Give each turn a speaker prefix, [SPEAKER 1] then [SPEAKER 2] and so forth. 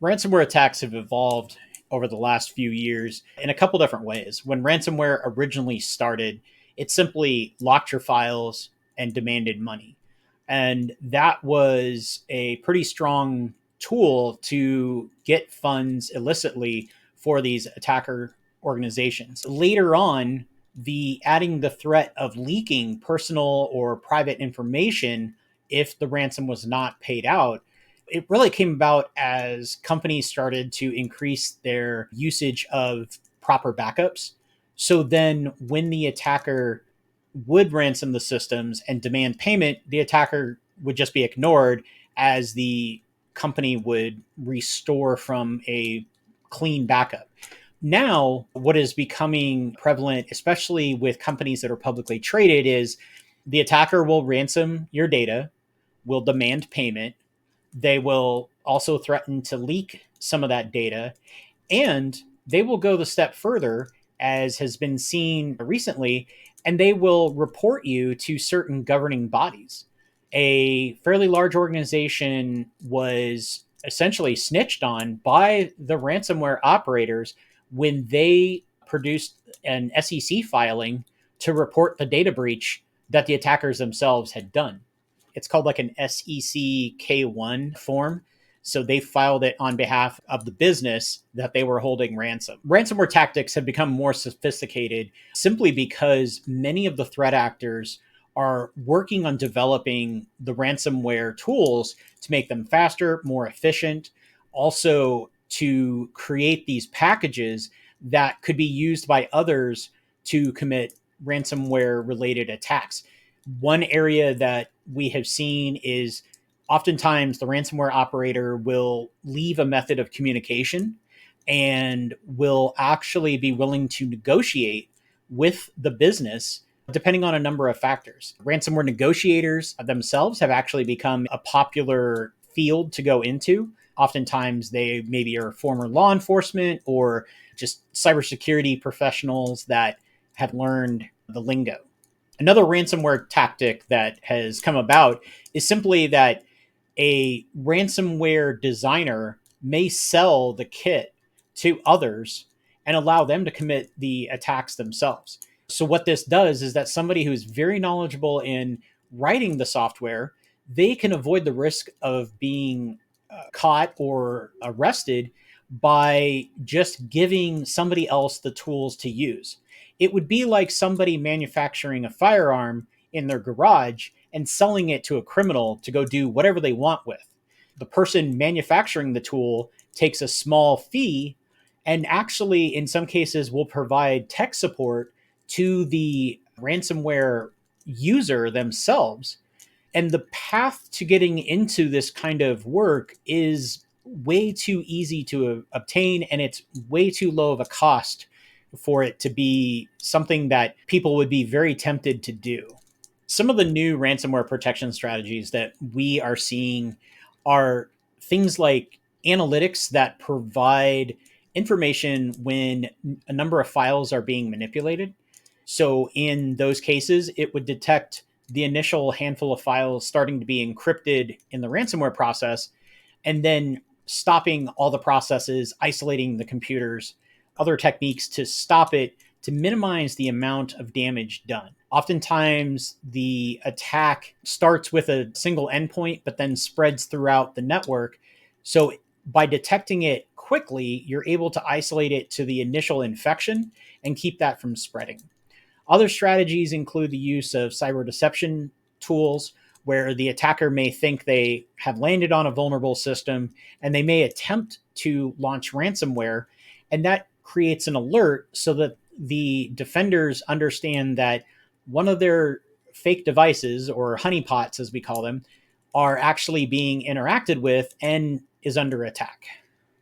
[SPEAKER 1] Ransomware attacks have evolved over the last few years in a couple different ways. When ransomware originally started, it simply locked your files and demanded money. And that was a pretty strong tool to get funds illicitly for these attacker organizations. Later on, the adding the threat of leaking personal or private information if the ransom was not paid out, it really came about as companies started to increase their usage of proper backups. So then, when the attacker would ransom the systems and demand payment, the attacker would just be ignored as the company would restore from a clean backup. Now, what is becoming prevalent, especially with companies that are publicly traded, is the attacker will ransom your data, will demand payment, they will also threaten to leak some of that data, and they will go the step further, as has been seen recently, and they will report you to certain governing bodies. A fairly large organization was essentially snitched on by the ransomware operators when they produced an SEC filing to report the data breach that the attackers themselves had done. It's called like an SEC K1 form. So they filed it on behalf of the business that they were holding ransom. Ransomware tactics have become more sophisticated simply because many of the threat actors are working on developing the ransomware tools to make them faster, more efficient, also to create these packages that could be used by others to commit ransomware related attacks. One area that we have seen is oftentimes the ransomware operator will leave a method of communication and will actually be willing to negotiate with the business depending on a number of factors. Ransomware negotiators themselves have actually become a popular field to go into. Oftentimes they maybe are former law enforcement or just cybersecurity professionals that have learned the lingo. Another ransomware tactic that has come about is simply that a ransomware designer may sell the kit to others and allow them to commit the attacks themselves. So what this does is that somebody who's very knowledgeable in writing the software, they can avoid the risk of being caught or arrested by just giving somebody else the tools to use. It would be like somebody manufacturing a firearm in their garage and selling it to a criminal to go do whatever they want with. The person manufacturing the tool takes a small fee and actually, in some cases, will provide tech support to the ransomware user themselves. And the path to getting into this kind of work is way too easy to obtain, and it's way too low of a cost for it to be something that people would be very tempted to do. Some of the new ransomware protection strategies that we are seeing are things like analytics that provide information when a number of files are being manipulated. So in those cases, it would detect the initial handful of files starting to be encrypted in the ransomware process, and then stopping all the processes, isolating the computers, other techniques to stop it to minimize the amount of damage done. Oftentimes, the attack starts with a single endpoint, but then spreads throughout the network. So by detecting it quickly, you're able to isolate it to the initial infection and keep that from spreading. Other strategies include the use of cyber deception tools, where the attacker may think they have landed on a vulnerable system and they may attempt to launch ransomware. And that creates an alert so that the defenders understand that one of their fake devices, or honeypots as we call them, are actually being interacted with and is under attack.